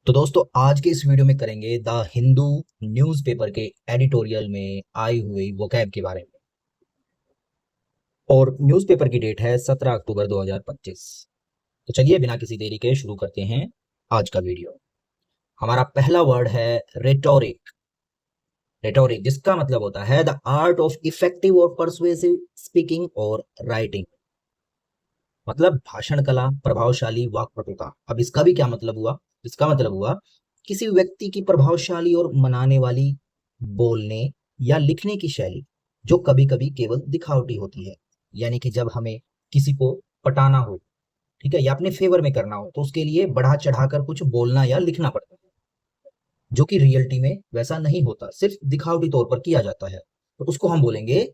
तो दोस्तों आज के इस वीडियो में करेंगे द हिंदू न्यूज़पेपर के एडिटोरियल में आई हुई वोकैब के बारे में। और न्यूज़पेपर की डेट है 17 अक्टूबर 2025। तो चलिए बिना किसी देरी के शुरू करते हैं आज का वीडियो। हमारा पहला वर्ड है रेटोरिक। रेटोरिक जिसका मतलब होता है द आर्ट ऑफ इफेक्टिव और परसुएसिव स्पीकिंग और राइटिंग। मतलब भाषण कला, प्रभावशाली वाक्पटुता। अब इसका भी क्या मतलब हुआ? इसका मतलब हुआ किसी व्यक्ति की प्रभावशाली और मनाने वाली बोलने या लिखने की शैली जो कभी कभी केवल दिखावटी होती है। यानी कि जब हमें किसी को पटाना हो, ठीक है, या अपने फेवर में करना हो तो उसके लिए बढ़ा चढ़ाकर कुछ बोलना या लिखना पड़ता है, जो कि रियलिटी में वैसा नहीं होता, सिर्फ दिखावटी तौर पर किया जाता है। तो उसको हम बोलेंगे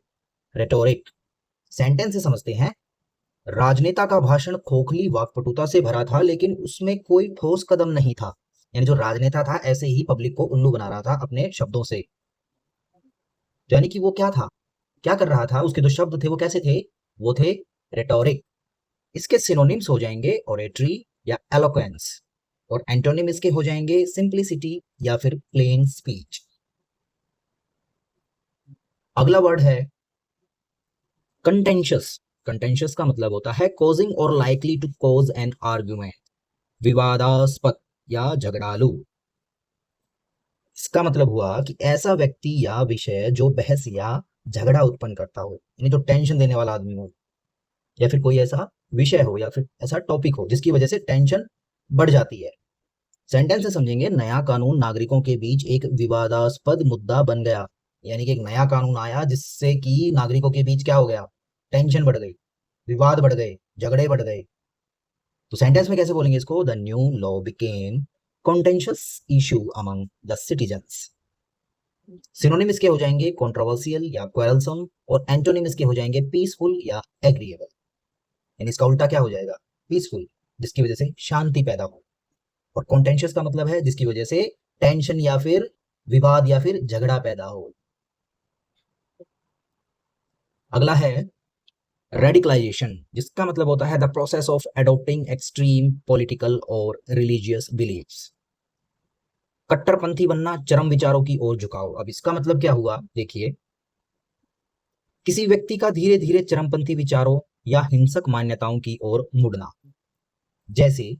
रेटोरिक। सेंटेंस से समझते हैं। राजनेता का भाषण खोखली वाक्पटुता से भरा था, लेकिन उसमें कोई ठोस कदम नहीं था। यानी जो राजनेता था ऐसे ही पब्लिक को उल्लू बना रहा था अपने शब्दों से। यानी कि वो क्या था, क्या कर रहा था, उसके जो शब्द थे वो कैसे थे? वो थे रेटोरिक। इसके सिनोनिम्स हो जाएंगे ओरेटरी या एलोक्वेंस, और एंटोनिम इसके हो जाएंगे सिंप्लिसिटी या फिर प्लेन स्पीच। अगला वर्ड है कंटेंशियस। कंटेंशियस का मतलब होता है कॉजिंग और likely to cause an argument, विवादास्पद या झगड़ालू। इसका मतलब हुआ कि ऐसा व्यक्ति या विषय जो बहस या झगड़ा उत्पन्न करता हो, यानी जो टेंशन देने वाला आदमी हो, या फिर कोई ऐसा विषय हो या फिर ऐसा टॉपिक हो जिसकी वजह से टेंशन बढ़ जाती है। सेंटेंस से समझेंगे। नया कानून नागरिकों के बीच एक विवादास्पद मुद्दा बन गया। यानी कि एक नया कानून आया जिससे कि नागरिकों के बीच क्या हो गया? टेंशन बढ़ गई, विवाद बढ़ गए, झगड़े बढ़ गए। तो सेंटेंस में कैसे बोलेंगे इसको? The new law became contentious issue among the citizens. Synonym इसके हो जाएंगे कंट्रोवर्शियल या क्वेरलसम, और एंटोनिम इसके हो जाएंगे पीसफुल या एग्रीएबल। यानी इसका उल्टा क्या हो जाएगा? पीसफुल, जिसकी वजह से शांति पैदा हो, और कॉन्टेंशियस का मतलब है जिसकी वजह से टेंशन या फिर विवाद या फिर झगड़ा पैदा हो। अगला है रेडिकलाइजेशन, जिसका मतलब होता है the process of adopting extreme political और रिलीजियस बिलीफ्स। कट्टरपंथी बनना, चरम विचारों की ओर झुकाव। अब इसका मतलब क्या हुआ? देखिए, किसी व्यक्ति का धीरे धीरे चरमपंथी विचारों या हिंसक मान्यताओं की ओर मुड़ना। जैसे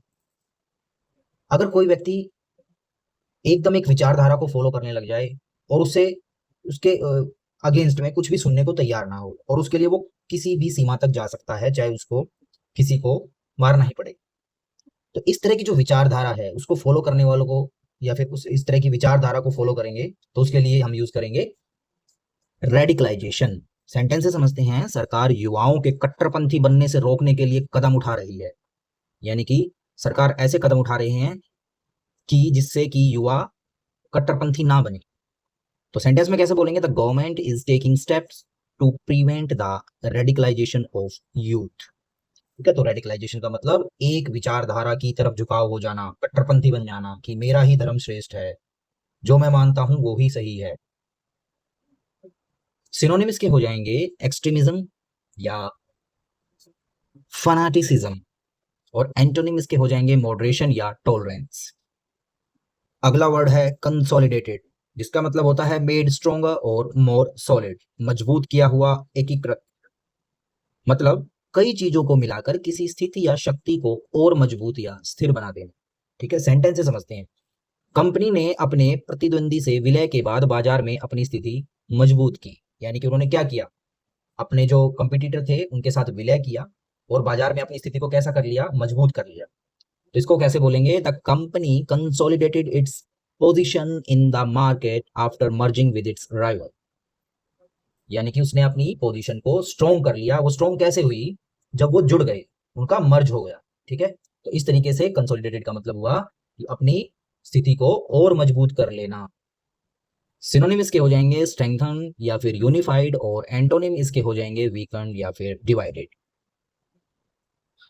अगर कोई व्यक्ति एकदम एक विचारधारा को फॉलो करने लग जाए और उसे उसके अगेंस्ट में कुछ भी सुनने को तैयार ना हो, और उसके लिए वो किसी भी सीमा तक जा सकता है, चाहे उसको किसी को मारना ही पड़े। तो इस तरह की जो विचारधारा है उसको फॉलो करने वालों को, या फिर उस इस तरह की विचारधारा को फॉलो करेंगे तो उसके लिए हम यूज करेंगे रेडिकलाइजेशन। सेंटेंस से समझते हैं। सरकार युवाओं के कट्टरपंथी बनने से रोकने के लिए कदम उठा रही है। यानी कि सरकार ऐसे कदम उठा रहे हैं कि जिससे कि युवा कट्टरपंथी ना बने। तो सेंटेंस में कैसे बोलेंगे? The government is taking steps to prevent the radicalisation of youth. ठीक है, तो रेडिकलाइजेशन का मतलब एक विचारधारा की तरफ झुकाव हो जाना, कट्टरपंथी बन जाना कि मेरा ही धर्म श्रेष्ठ है, जो मैं मानता हूं वो ही सही है। सिनोनिम्स के हो जाएंगे एक्सट्रीमिज्म या फनाटिसिज्म, और एंटोनिम इसके हो जाएंगे मॉडरेशन या टॉलरेंस। अगला वर्ड है कंसोलिडेटेड, जिसका मतलब होता है मेड स्ट्रोंगर और मोर सॉलिड, मजबूत किया हुआ, एकीकृत। मतलब कई चीजों को मिलाकर किसी स्थिति या शक्ति को और मजबूत या स्थिर बना देना। ठीक है, सेंटेंस से समझते हैं। कंपनी ने अपने प्रतिद्वंदी से विलय के बाद बाजार में अपनी स्थिति मजबूत की। यानी कि उन्होंने क्या किया? अपने जो कंपटीटर थे उनके साथ विलय किया और बाजार में अपनी स्थिति को कैसा कर लिया? मजबूत कर लिया। तो इसको कैसे बोलेंगे? The company consolidated its position in the market after merging with its rival. यानी कि उसने अपनी पोजीशन को स्ट्रॉन्ग कर लिया। वो स्ट्रॉन्ग कैसे हुई? जब वो जुड़ गए, उनका मर्ज हो गया। ठीक है, तो इस तरीके से कंसोलिडेटेड का मतलब हुआ कि अपनी स्थिति को और मजबूत कर लेना। सिनोनिम इसके हो जाएंगे स्ट्रेंथन या फिर यूनिफाइड, और एंटोनिम इसके हो जाएंगे वीकेंड या फिर डिवाइडेड।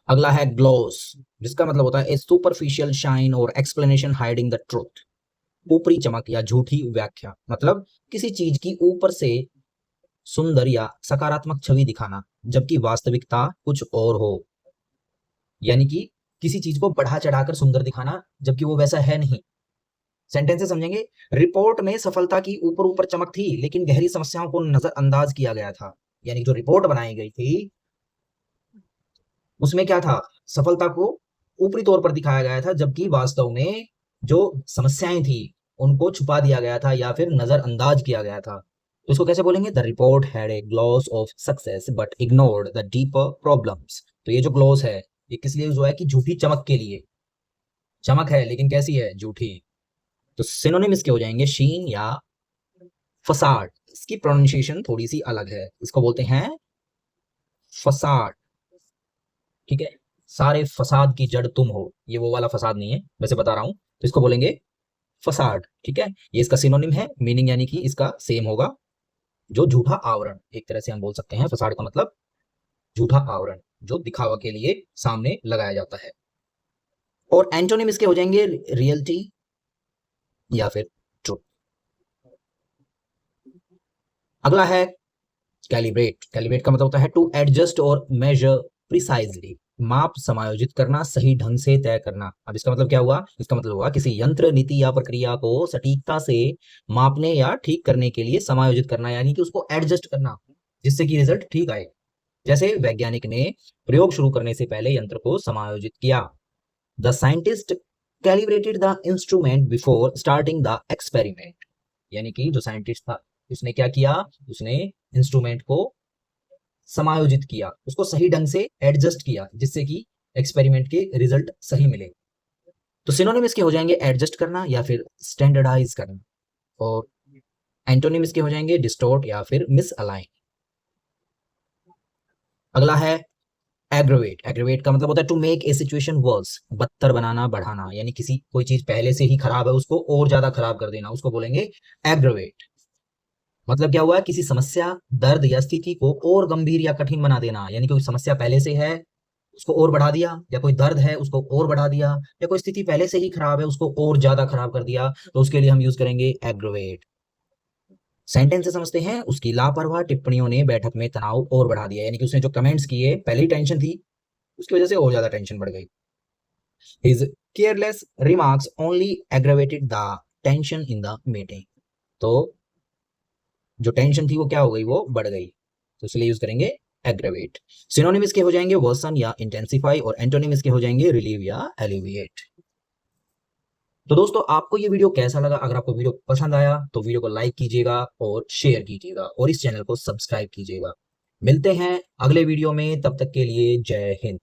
अगला है ग्लोस, जिसका मतलब होता है ए सुपरफिशियल शाइन और एक्सप्लेनेशन हाइडिंग द ट्रूथ। ऊपरी चमक या झूठी व्याख्या। मतलब किसी चीज की ऊपर से सुंदर या सकारात्मक छवि दिखाना जबकि वास्तविकता कुछ और हो। यानी कि किसी चीज को बढ़ा चढ़ाकर सुंदर दिखाना जबकि वो वैसा है नहीं। सेंटेंसेस समझेंगे। रिपोर्ट में सफलता की ऊपर ऊपर चमक थी, लेकिन गहरी समस्याओं को नजरअंदाज किया गया था। यानी जो रिपोर्ट बनाई गई थी उसमें क्या था, सफलता को ऊपरी तौर पर दिखाया गया था, जबकि वास्तव में जो समस्याएं थी उनको छुपा दिया गया था या फिर नजरअंदाज किया गया था। तो इसको कैसे बोलेंगे, the report had a gloss of success but ignored the deeper problems. तो ये जो ग्लॉस है ये किस लिए जो है कि झूठी चमक के लिए, चमक है लेकिन कैसी है, झूठी। तो सिनोनिम इसके हो जाएंगे शीन या फसाड। इसकी प्रोनाउंसिएशन थोड़ी सी अलग है, इसको बोलते हैं फसाड। ठीक है, सारे फसाद की जड़ तुम हो, ये वो वाला फसाद नहीं है, वैसे बता रहा हूं। तो इसको बोलेंगे फसाड। ठीक है, ये इसका सिनोनिम है, मीनिंग यानी कि इसका सेम होगा, जो झूठा आवरण, एक तरह से हम बोल सकते हैं फसाड का मतलब झूठा आवरण, जो दिखावा के लिए सामने लगाया जाता है। और एंटोनिम इसके हो जाएंगे रियलिटी या फिर ट्रूथ। अगला है कैलिब्रेट। कैलिब्रेट का मतलब होता है टू एडजस्ट और मेजर प्रिसाइजली, माप समायोजित करना, सही ढंग से तय करना। अब इसका मतलब क्या हुआ, इसका मतलब हुआ किसी यंत्र, नीति या प्रक्रिया को सटीकता से मापने या ठीक करने के लिए समायोजित करना, यानी कि उसको एडजस्ट करना जिससे कि रिजल्ट ठीक आए। जैसे वैज्ञानिक ने प्रयोग शुरू करने से पहले यंत्र को समायोजित किया। The scientist calibrated the instrument before starting the experiment. यानी कि जो साइंटिस्ट था उसने क्या किया, उसने इंस्ट्रूमेंट को समायोजित किया, उसको सही ढंग से एडजस्ट किया जिससे कि एक्सपेरिमेंट के रिजल्ट सही मिले। तो सिनोनिम इसके हो जाएंगे एडजस्ट करना या फिर स्टैंडर्डाइज करना, और एंटोनिम इसके हो जाएंगे डिस्टोर्ट या फिर मिस अलाइन। अगला है एग्रवेट। एग्रवेट का मतलब होता है to make a situation worse, बदतर बनाना, बढ़ाना, यानी किसी कोई चीज पहले से ही खराब है उसको और ज्यादा खराब कर देना, उसको बोलेंगे एग्रवेट। मतलब क्या हुआ, किसी समस्या, दर्द या स्थिति को और गंभीर या कठिन बना देना, यानी कोई समस्या पहले से है उसको और बढ़ा दिया, या कोई दर्द है उसको और बढ़ा दिया, या कोई स्थिति पहले से ही खराब है उसको और ज्यादा खराब कर दिया, तो उसके लिए हम यूज करेंगे एग्रवेट। सेंटेंस से समझते हैं, उसकी लापरवाह टिप्पणियों ने बैठक में तनाव और बढ़ा दिया, यानी कि उसने जो कमेंट्स किए, पहले ही टेंशन थी उसकी वजह से और ज्यादा टेंशन बढ़ गई। His careless remarks only aggravated the tension in the meeting। तो जो टेंशन थी वो क्या हो गई, वो बढ़ गई, तो इसलिए यूज करेंगे एग्रेवेट। सिनोनिम इसके हो जाएंगे वर्सन या इंटेंसिफाई, और एंटोनिम इसके हो जाएंगे रिलीव या एलिविएट। तो दोस्तों आपको ये वीडियो कैसा लगा, अगर आपको वीडियो पसंद आया तो वीडियो को लाइक कीजिएगा और शेयर कीजिएगा और इस चैनल को सब्सक्राइब कीजिएगा। मिलते हैं अगले वीडियो में, तब तक के लिए जय हिंद।